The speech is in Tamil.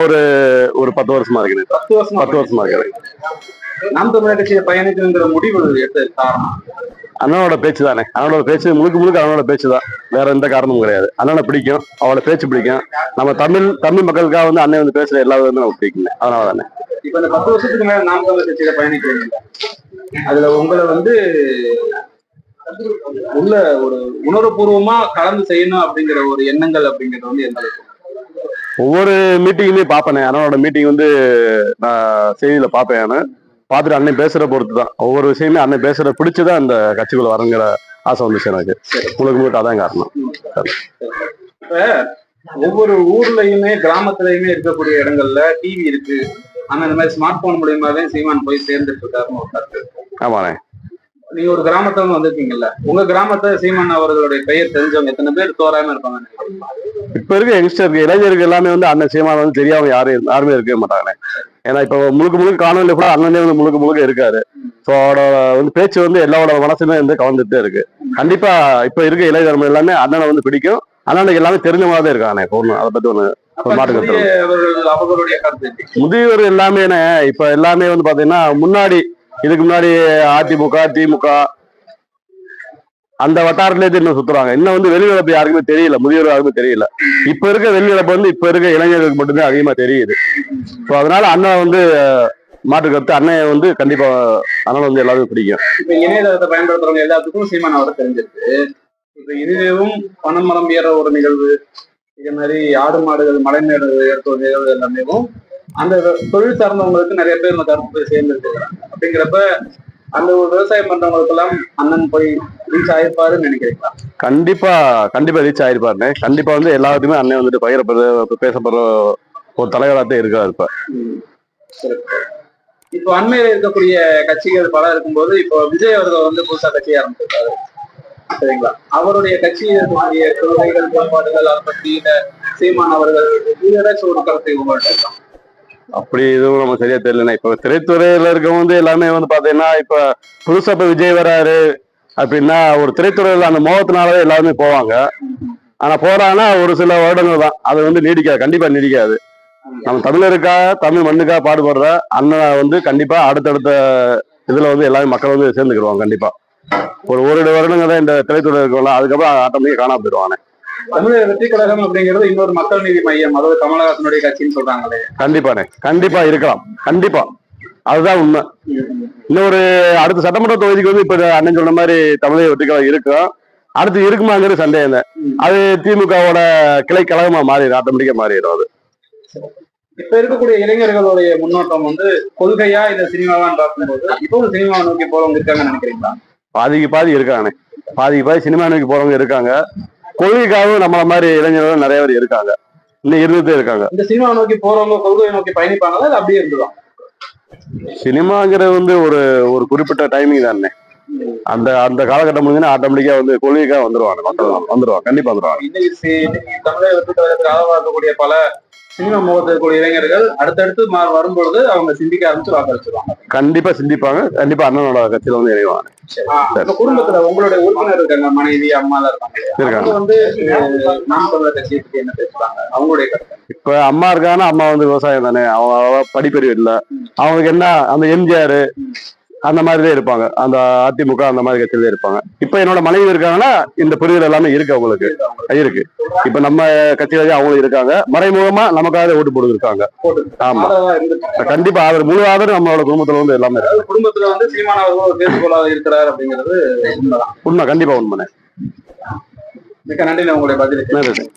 ஒரு ஒரு 10 வருஷமா இருக்குது. 10 வருஷமா இருக்குது. நாம் தமிழர் கட்சியை பயணிக்குங்கிற முடிவு எடுத்த காரணம் அண்ணனோட பேச்சு தானே. அண்ணனோட பேச்சு முழுக்க அண்ணனோட பேச்சு தான், வேற எந்த காரணமும் கிடையாது. அண்ணனை பிடிக்கும், அவளோட பேச்சு பிடிக்கும். நம்ம தமிழ் மக்களுக்காக வந்து அண்ணன் வந்து பேசுற எல்லா வந்து நமக்கு பிடிக்குங்க, அதனால தானே. இப்ப இந்த 10 வருஷத்துக்கு மேல நாம் தமிழர் கட்சியில பயணிக்கிறீங்க, அதுல உங்களை வந்து உள்ள ஒரு உணர்வுபூர்வமா கலந்து செய்யணும் அப்படிங்கிற ஒரு எண்ணங்கள் அப்படிங்கிறது வந்து எந்த அளவுக்கு? ஒவ்வொரு மீட்டிங்குமே பார்ப்பேனே, அண்ணனோட மீட்டிங் வந்து நான் செய்தியில பார்ப்பேன். பார்த்துட்டு அண்ணன் பேசுற பொறுத்து தான் ஒவ்வொரு விஷயமே. அண்ணன் பேசுற பிடிச்சுதான் அந்த கட்சிக்குள்ள வரங்கிற ஆசை வந்துச்சு எனக்கு. முழுக்க அதான் காரணம். இப்ப ஒவ்வொரு ஊர்லயுமே கிராமத்துலயுமே இருக்கக்கூடிய இடங்கள்ல டிவி இருக்கு, ஆனா இந்த மாதிரி ஸ்மார்ட் போன் மூலியமாவே சீமான் போய் சேர்ந்துட்டு இருக்காருன்னு ஒரு கருத்து. ஆமாண்ணே. நீங்க ஒரு கிராமத்துல இருந்து வந்திருக்கீங்கல்ல, உங்க கிராமத்தை சீமான் அவர்களுடைய பெயர் தெரிஞ்சவங்க எத்தனை பேர் தோறாம இருப்பாங்க? இப்ப இருக்க யங்ஸ்டர் இளைஞர்கள் எல்லாமே வந்து அண்ணன் சீமான் வந்து தெரியாம யாருமே இருக்கவே மாட்டாங்களே. ஏன்னா இப்ப முழுக்க காணொலியில கூட அண்ணனே வந்து முழுக்க இருக்காரு. ஸோ அவரோட வந்து பேச்சு வந்து எல்லாரோட மனசுமே வந்து கவர்ந்துட்டே இருக்கு. கண்டிப்பா இப்ப இருக்க இளைஞர்கள் எல்லாமே அண்ணனை வந்து பிடிக்கும். அண்ணனுக்கு எல்லாமே தெரிஞ்ச மாதிரி தான் இருக்கானே. ஒண்ணு அதை பத்தி ஒண்ணு மாட்டு முதியவர் எல்லாமே இப்ப எல்லாமே வந்து பாத்தீங்கன்னா இதுக்கு முன்னாடி அதிமுக திமுக அந்த வட்டாரத்திலே இன்னும் சுத்துறாங்க. இன்னும் வந்து வெளிநடப்பு யாருக்குமே தெரியல, முதியோர் யாருக்குமே தெரியல. இப்ப இருக்க வெளிநடப்பு வந்து இப்ப இருக்க இளைஞர்களுக்கு மட்டும்தான் அதிகமா தெரியுது. ஸோ அதனால அண்ணன் வந்து மாற்று கருத்து, அண்ணன் வந்து கண்டிப்பா அண்ணன் வந்து எல்லாருக்கும் பிடிக்கும். இப்ப இணையதளத்தை பயன்படுத்துறவங்க எல்லாத்துக்கும் சீமான் அவரை தெரிஞ்சிருக்கு. இப்ப இதுவும் பணம் மரம் ஏற ஒரு நிகழ்வு, இதே மாதிரி ஆடு மாடுகள் மலைமேடு ஏற்ற நிகழ்வு எல்லாமே அந்த தொழில் சார்ந்தவங்களுக்கு நிறைய பேர் இந்த கருத்து போய் சேர்ந்துருக்காங்க. அப்படிங்கிறப்ப அந்த ஒரு விவசாயம் பண்றவங்களுக்கு எல்லாம் அண்ணன் போய் ரீச் ஆயிருப்பாருன்னு நினைக்கிறீங்களா? கண்டிப்பா ரீச் ஆயிருப்பாருன்னு. கண்டிப்பா வந்து எல்லாத்துக்குமே அண்ணன் வந்துட்டு பேசப்படுற ஒரு தலைவராகத்தான் இருக்காரு இப்ப. இப்போ அண்மையில இருக்கக்கூடிய கட்சிகள் பல இருக்கும்போது இப்போ விஜய் அவர்கள் வந்து புதுசா கட்சி ஆரம்பிச்சிருக்காரு, சரிங்களா? அவருடைய கட்சியில் இருக்கக்கூடிய கொள்கைகள் கோட்பாடுகள் அதை பற்றி சீமான் அவர்கள் ஏதாச்சும் ஒரு கருத்தை உங்கள்கிட்ட? அப்படி எதுவும் நம்ம சரியா தெரியலண்ணா. இப்ப திரைத்துறையில இருக்கவங்க வந்து எல்லாமே வந்து பாத்தீங்கன்னா இப்ப புதுசா இப்ப விஜய் வராரு அப்படின்னா ஒரு திரைத்துறையில அந்த மோகத்தினாலதான் எல்லாருமே போவாங்க. ஆனா போறாங்கன்னா ஒரு சில வருடங்கள் தான், அது வந்து நீடிக்காது, கண்டிப்பா நீடிக்காது. நம்ம தமிழருக்காக தமிழ் மண்ணுக்காக பாடுபடுற அண்ணன் வந்து கண்டிப்பா அடுத்தடுத்த இதுல வந்து எல்லாரும் மக்கள் வந்து சேர்ந்துக்கிடுவாங்க. கண்டிப்பா ஒரு வருடங்கள் தான் இந்த திரைத்துறை இருக்கவங்க, அதுக்கப்புறம் ஆட்டோமேட்டிக்கா காணாம போயிடுவாங்க. தமிழக வெற்றி கழகம் அப்படிங்கிறது இன்னொரு மக்கள் நீதி மையம், அதாவது கமலஹாசனுடைய கட்சின்னு சொல்றாங்களே. கண்டிப்பா இருக்கலாம். கண்டிப்பா அதுதான் உண்மை. இன்னொரு அடுத்த சட்டமன்ற தொகுதிக்கு வந்து இப்ப அண்ணன் சொன்ன மாதிரி தமிழக வெற்றி கழகம் இருக்கும். அடுத்து இருக்குமாங்கிறது சந்தேகம் இல்லை. அது திமுகவோட கிளை கழகமா மாறிடும், ஆட்டோமேட்டிக்கா மாறிடும். அது இப்ப இருக்கக்கூடிய இளைஞர்களுடைய முன்னோட்டம் வந்து கொள்கையா இல்ல சினிமாவான்னு பார்க்கும்போது இப்போ ஒரு சினிமாவை நோக்கி போறவங்க இருக்காங்கன்னு நினைக்கிறீங்களா? பாதி இருக்காங்க. பாதி சினிமா நோக்கி போறவங்க இருக்காங்க. கொள்கைக்காகவும் நம்மள மாதிரி இளைஞர்கள் நிறைய பேர் இருக்காங்க, இன்னும் இருந்துட்டே இருக்காங்க. இந்த சினிமா நோக்கி போறவங்க கொள்கையை நோக்கி பயணிப்பாங்களா இல்ல அப்படியே இருந்துதான்? சினிமாங்கிறது வந்து ஒரு குறிப்பிட்ட டைமிங் தானே. அந்த காலகட்டம் முடிஞ்சுன்னா ஆட்டோமேட்டிக்கா வந்து கொள்கைக்காக வந்துருவாங்க, கண்டிப்பா வந்துருவாங்க. இன்னைக்கு தமிழக வெற்றி கழகத்துக்கு ஆதரவாக இருக்கக்கூடிய பல சினிமா முகத்தில் இருக்கக்கூடிய இளைஞர்கள் அடுத்தடுத்து வரும்பொழுது அவங்க சிந்திக்க ஆரம்பிச்சு வாக்களிச்சிருவாங்க. கண்டிப்பா சிந்திப்பாங்க. கண்டிப்பா அண்ணனோட கட்சியில வந்து இணைவாங்க. குடும்பத்துல உங்களுடைய உறுப்பினர் இருக்காங்க, மனைவி அம்மா எல்லாம் இருக்காங்க, வந்து நாம் தமிழர் கட்சியை பத்தி என்ன பேசுறாங்க அவங்களுடைய கருத்து? இப்ப அம்மா இருக்காங்கன்னா அம்மா வந்து விவசாயம் தானே, அவங்க படிப்பறிவு இல்லை. அவங்களுக்கு என்ன அந்த எம்ஜிஆர் அந்த மாதிரிதான் இருப்பாங்க, அந்த அதிமுக அந்த மாதிரி கட்சியில இருப்பாங்க. இப்ப என்னோட மனைவி இருக்காங்கன்னா இந்த புரிதல் எல்லாமே இருக்கு, அவங்களுக்கு இருக்கு. இப்ப நம்ம கட்சியில அவங்களும் இருக்காங்க, மறைமுகமா நமக்காக ஓட்டு போட்டு இருக்காங்க. ஆமா கண்டிப்பா முழு ஆதரவு நம்மளோட குடும்பத்துல வந்து எல்லாமே இருக்கு. குடும்பத்துல வந்து சீமான் அவர்கள் பேசுகோளாக இருக்கிறார் அப்படிங்கிறது உண்மை, கண்டிப்பா உண்மை. மிக்க நன்றி உங்களுடைய பதிலுக்கு.